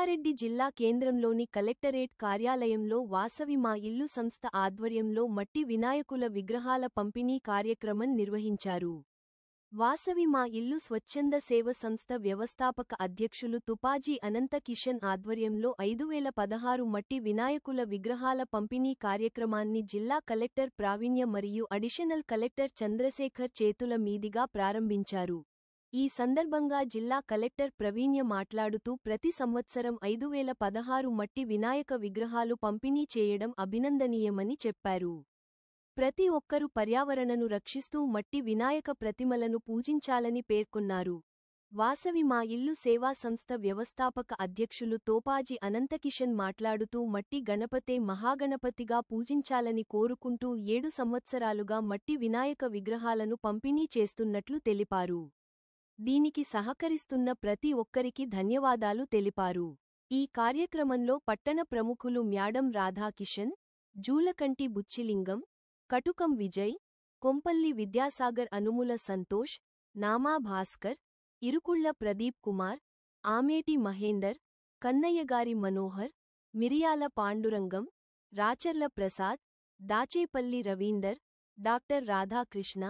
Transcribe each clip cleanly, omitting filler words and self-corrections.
రంగారెడ్డి జిల్లా కేంద్రంలోని కలెక్టరేట్ కార్యాలయంలో వాసవి మా ఇల్లు సంస్థ ఆధ్వర్యంలో మట్టి వినాయకుల విగ్రహాల పంపిణీ కార్యక్రమం నిర్వహించారు. వాసవి మా ఇల్లు స్వచ్ఛంద సేవ సంస్థ వ్యవస్థాపక అధ్యక్షులు తుపాజీ అనంత కిషన్ ఆధ్వర్యంలో 5016 మట్టి వినాయకుల విగ్రహాల పంపిణీ కార్యక్రమాన్ని జిల్లా కలెక్టర్ ప్రావీణ్య మరియు అడిషనల్ కలెక్టర్ చంద్రశేఖర్ చేతుల మీదుగా ప్రారంభించారు. ఈ సందర్భంగా జిల్లా కలెక్టర్ ప్రవీణ్య మాట్లాడుతూ ప్రతి సంవత్సరం 5016 మట్టి వినాయక విగ్రహాలు పంపిణీ చేయడం అభినందనీయమని చెప్పారు. ప్రతి ఒక్కరూ పర్యావరణను రక్షిస్తూ మట్టి వినాయక ప్రతిమలను పూజించాలని పేర్కొన్నారు. వాసవి మా ఇల్లు సేవా సంస్థ వ్యవస్థాపక అధ్యక్షులు తోపాజీ అనంతకిషన్ మాట్లాడుతూ మట్టి గణపతే మహాగణపతిగా పూజించాలని కోరుకుంటూ 7 సంవత్సరాలుగా మట్టి వినాయక విగ్రహాలను పంపిణీ చేస్తున్నట్లు తెలిపారు. దీనికి సహకరిస్తున్న ప్రతి ఒక్కరికి ధన్యవాదాలు తెలిపారు. ఈ కార్యక్రమంలో పట్టణ ప్రముఖులు మ్యాడం రాధాకిషన్, జూలకంటి బుచ్చిలింగం, కటుకం విజయ్, కొంపల్లి విద్యాసాగర్, అనుముల సంతోష్, నామా భాస్కర్, ఇరుకుళ్ల ప్రదీప్ కుమార్, ఆమేటి మహేందర్, కన్నయ్యగారి మనోహర్, మిరియాల పాండురంగం, రాచర్ల ప్రసాద్, దాచేపల్లి రవీందర్, డాక్టర్ రాధాకృష్ణ,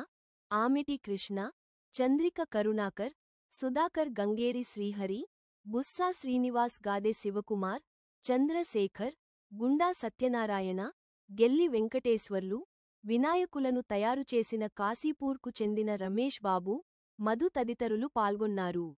ఆమెటి కృష్ణ, చంద్రిక కరుణాకర్, సుధాకర్, గంగేరి శ్రీహరి, బుస్సా శ్రీనివాస్, గాదె శివకుమార్, చంద్రశేఖర్, గుండా సత్యనారాయణ, గెల్లి వెంకటేశ్వర్లు, వినాయకులను తయారు చేసిన కాశీపూర్కు చెందిన రమేష్ బాబు, మధు తదితరులు పాల్గొన్నారు.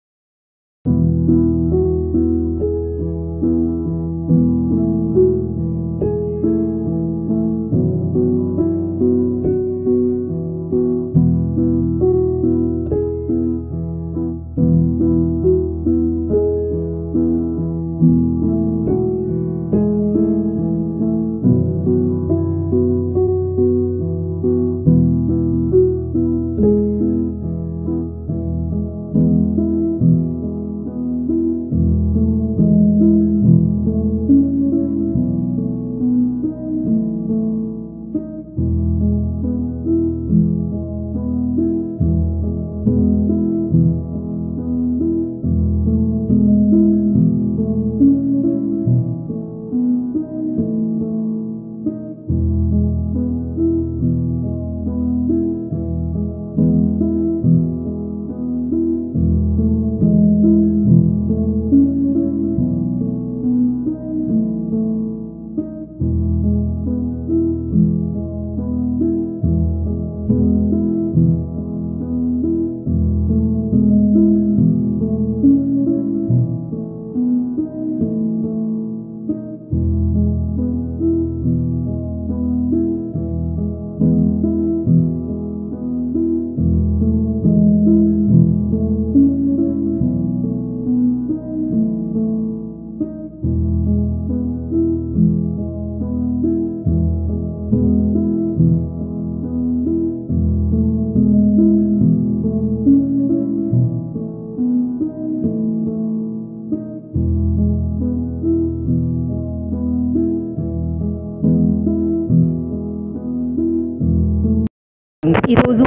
ఈరోజు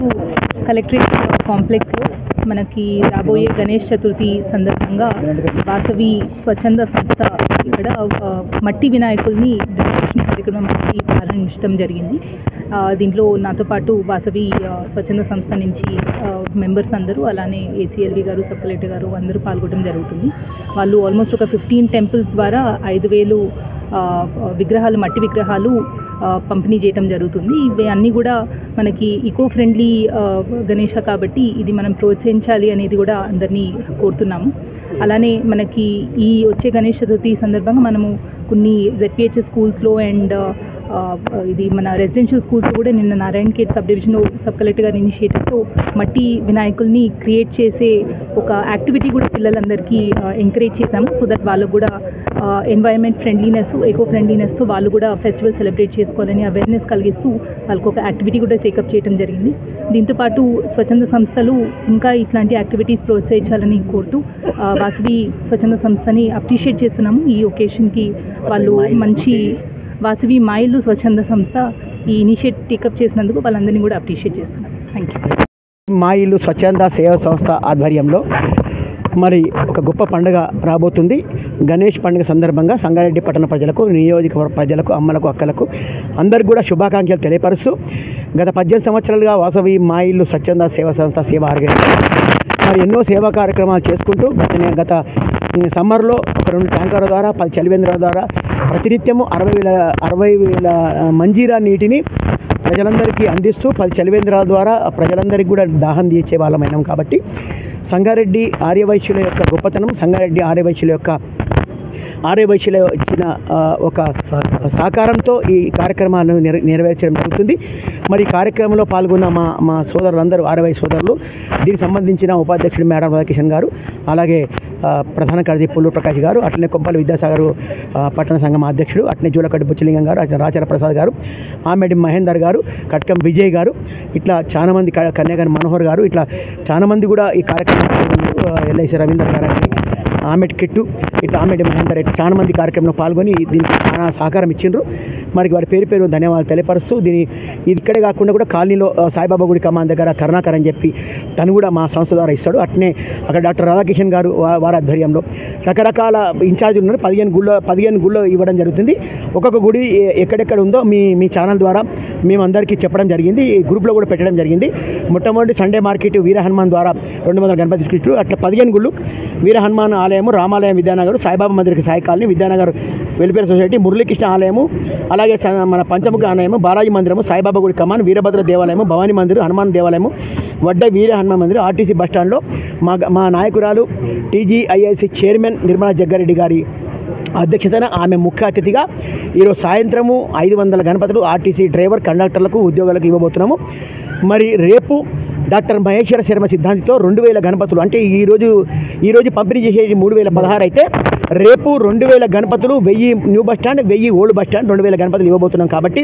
కలెక్టరేట్ కాంప్లెక్స్లో మనకి రాబోయే గణేష్ చతుర్థి సందర్భంగా వాసవి స్వచ్ఛంద సంస్థ ఇక్కడ మట్టి వినాయకుల్ని డెకరేషన్ కార్యక్రమానికి ప్రారంభించడం జరిగింది. దీంట్లో నాతో పాటు వాసవి స్వచ్ఛంద సంస్థ నుంచి మెంబర్స్ అందరూ, అలానే ఏసీఎల్వి గారు, సబ్ కలెక్టర్ గారు అందరూ పాల్గొనడం జరుగుతుంది. వాళ్ళు ఆల్మోస్ట్ ఒక 15 టెంపుల్స్ ద్వారా 5000 విగ్రహాలు, మట్టి విగ్రహాలు పంపిణీ చేయడం జరుగుతుంది. ఇవి అన్నీ కూడా మనకి ఈకో ఫ్రెండ్లీ గణేష కాబట్టి ఇది మనం ప్రోత్సహించాలి అనేది కూడా అందరినీ కోరుతున్నాము. అలానే మనకి ఈ వచ్చే గణేష్ చతుర్థి సందర్భంగా మనము కొన్ని ZPH స్కూల్స్లో అండ్ ఇది మన రెసిడెన్షియల్ స్కూల్స్లో కూడా నిన్న నారాయణఖేడ్ సబ్ డివిజన్లో సబ్ కలెక్టర్ గారి ఇనిషియేటివ్తో మట్టి వినాయకుల్ని క్రియేట్ చేసే ఒక యాక్టివిటీ కూడా పిల్లలందరికీ ఎంకరేజ్ చేశాము. సో దట్ వాళ్ళకు కూడా ఎన్వైరన్మెంట్ ఫ్రెండ్లీనెస్, ఎకో ఫ్రెండ్లీనెస్తో వాళ్ళు కూడా ఫెస్టివల్ సెలబ్రేట్ చేసుకోవాలని అవేర్నెస్ కలిగిస్తూ వాళ్ళకు ఒక యాక్టివిటీ కూడా టేకప్ చేయడం జరిగింది. దీంతోపాటు స్వచ్ఛంద సంస్థలు ఇంకా ఇట్లాంటి యాక్టివిటీస్ ప్రోత్సహించాలని కోరుతూ వాసవి స్వచ్ఛంద సంస్థని అప్రిషియేట్ చేస్తున్నాము. ఈ ఒకేషన్కి వాళ్ళు మంచి వాసవి మా ఇల్లు స్వచ్ఛంద సంస్థ ఈ ఇనిషియేటివ్ టేకప్ చేసినందుకు వాళ్ళందరినీ కూడా అప్రిషియేట్ చేస్తున్నాం. Thank you. మా ఇల్లు స్వచ్ఛంద సేవా సంస్థ ఆధ్వర్యంలో మరి ఒక గొప్ప పండుగ రాబోతుంది. గణేష్ పండుగ సందర్భంగా సంగారెడ్డి పట్టణ ప్రజలకు, నియోజకవర్గ ప్రజలకు, అమ్మలకు, అక్కలకు అందరికీ కూడా శుభాకాంక్షలు తెలియపరుస్తూ గత 18 సంవత్సరాలుగా వాసవి మా ఇల్లు స్వచ్ఛంద సేవా సంస్థ సేవ ఆర్గనైజేషన్ మరి ఎన్నో సేవా కార్యక్రమాలు చేసుకుంటూ గత సమ్మర్లో ఒక 2 ట్యాంకర్ల ద్వారా 10 చలివేంద్రాల ద్వారా ప్రతినిత్యము 60,000 మంజీరా నీటిని ప్రజలందరికీ అందిస్తూ 10 చలివేంద్రాల ద్వారా ప్రజలందరికీ కూడా దాహం తీర్చే వాళ్ళమైనాం. కాబట్టి సంగారెడ్డి ఆర్యవైశ్యుల యొక్క గొప్పతనం, సంగారెడ్డి ఆర్యవైశ్యుల ఇచ్చిన ఒక సహకారంతో ఈ కార్యక్రమాలను నెరవేర్చడం జరుగుతుంది. మరి ఈ కార్యక్రమంలో పాల్గొన్న మా సోదరులందరూ ఆర్యవైశ్య సోదరులు, దీనికి సంబంధించిన ఉపాధ్యక్షుడు మేడం రాధాకిషన్ గారు, అలాగే ప్రధాన కార్యదర్శి పుల్లు ప్రకాష్ గారు, అట్లనే కొంపల్లి విద్యాసాగర్ పట్టణ సంఘం అధ్యక్షుడు, అట్లనే జూలకడ్డి బుచ్చలింగం గారు, అట్లనే రాచల ప్రసాద్ గారు, ఆమెడి మహేందర్ గారు, కట్కం విజయ్ గారు, ఇట్లా చాలామంది, కన్యాగారి మనోహర్ గారు, ఇట్లా చాలామంది కూడా ఈ కార్యక్రమంలో ఎల్ఐసి రవీందర్ గారు, ఆమెడ్ కిట్టు, ఇట్లా ఆమెడి మహేందర్, ఇట్లా చాలా మంది కార్యక్రమంలో పాల్గొని దీనికి చాలా సహకారం ఇచ్చిండ్రు. మరి వారి పేరు ధన్యవాదాలు తెలియపరుస్తూ ఇది ఇక్కడే కాకుండా కూడా కాలనీలో సాయిబాబా గుడి కమాన్ దగ్గర కరుణాకర్ అని చెప్పి తను కూడా మా సంస్థ ద్వారా ఇస్తాడు. అట్నే అక్కడ డాక్టర్ రాధాకిషన్ గారు వారి ఆధ్వర్యంలో రకరకాల ఇన్ఛార్జీలు ఉన్నారు. 15 గుళ్ళు ఇవ్వడం జరుగుతుంది. ఒక్కొక్క గుడి ఎక్కడెక్కడ ఉందో మీ ఛానల్ ద్వారా మేమందరికీ చెప్పడం జరిగింది, గ్రూప్లో కూడా పెట్టడం జరిగింది. మొట్టమొదటి సండే మార్కెట్ వీర హనుమాన్ ద్వారా 200 గణపతి స్ట్రీట్లు, అట్లా 15 గుళ్ళు, వీర హనుమాన్ ఆలయము, రామాలయం విద్యానగర్, సాయిబాబా మందిర్కి Sai colony, Vidyanagar welfare society, Muralikrishna ఆలయము, అలాగే మన పంచముఖ ఆలయము, బాలాజీ మందిరము, సాయిబాబా గుడి కమాన్, వీరభద్ర దేవాలయము, భవానీ మందిర్, హనుమాన్ దేవాలయము, వడ్డ వీర హనుమాన్ మందిర్, ఆర్టీసీ బస్టాండ్లో మా నాయకురాలు TGIIC చైర్మన్ నిర్మలా జగ్గారెడ్డి గారి అధ్యక్షతన ఆమె ముఖ్య అతిథిగా ఈరోజు సాయంత్రము 500 గణపతులు ఆర్టీసీ డ్రైవర్, కండక్టర్లకు, ఉద్యోగులకు ఇవ్వబోతున్నాము. మరి రేపు డాక్టర్ మహేశ్వర శర్మ సిద్ధాంతితో 2000 గణపతులు, అంటే ఈరోజు పంపిణీ చేసేది 3016 అయితే రేపు 2000 గణపతులు, 1000 new bus stand, 1000 old bus stand, 2000 గణపతులు ఇవ్వబోతున్నాం. కాబట్టి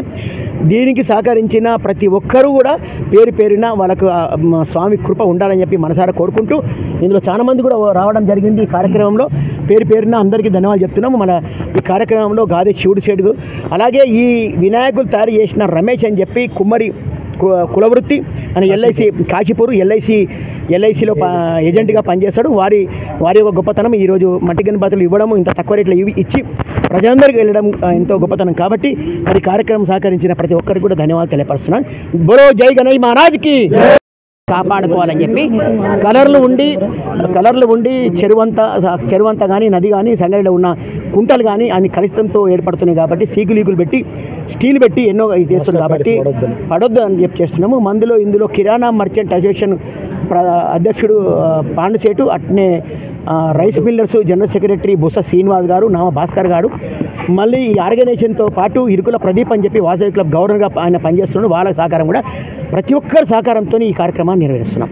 దీనికి సహకరించిన ప్రతి ఒక్కరూ కూడా పేరున వాళ్ళకు స్వామి కృప ఉండాలని చెప్పి మనసారా కోరుకుంటూ, ఇందులో చాలామంది కూడా రావడం జరిగింది. ఈ కార్యక్రమంలో పేరున అందరికీ ధన్యవాదాలు చెప్తున్నాము. మన ఈ కార్యక్రమంలో గాది శివుడు షేడు, అలాగే ఈ వినాయకులు తయారు చేసిన రమేష్ అని చెప్పి కుమ్మరి కులవృత్తి అని ఎల్ఐసి కాశీపూర్ ఎల్ఐసిలో ఏజెంట్గా పనిచేస్తాడు. వారి యొక్క గొప్పతనం ఈరోజు మట్టి గణపతులు ఇవ్వడం, ఇంత తక్కువ రేట్లో ఇచ్చి ప్రజలందరికీ వెళ్ళడం ఎంతో గొప్పతనం. కాబట్టి మరి కార్యక్రమం సహకరించిన ప్రతి ఒక్కరికి కూడా ధన్యవాదాలు తెలియపరుస్తున్నాను. బోలో జై గణేష్ మహారాజ్కి కాపాడుకోవాలని చెప్పి కలర్లు ఉండి చెరువంతా కానీ, నది కానీ, సంగారెడ్డిలో ఉన్న కుంటలు కానీ అన్ని కలుషితంతో ఏర్పడుతున్నాయి. కాబట్టి సీకులీకులు పెట్టి, స్టీల్ పెట్టి ఎన్నో చేస్తున్నాం. కాబట్టి పడొద్దు అని చెప్పి చేస్తున్నాము. ఇందులో కిరాణా మర్చెంట్ అసోసియేషన్ అధ్యక్షుడు పాండుసేటు, అట్నే rice millers general secretary బుస్స Srinivas గారు, నామ భాస్కర్ గారు, మళ్ళీ ఈ ఆర్గనైజేషన్తో పాటు ఇరుకుల ప్రదీప్ అని చెప్పి వాసవి క్లబ్ గవర్నర్గా ఆయన పనిచేస్తున్నాడు. వాళ్ళ సహకారం కూడా ప్రతి ఒక్కరి సహకారంతో ఈ కార్యక్రమాన్ని నిర్వహిస్తున్నాం.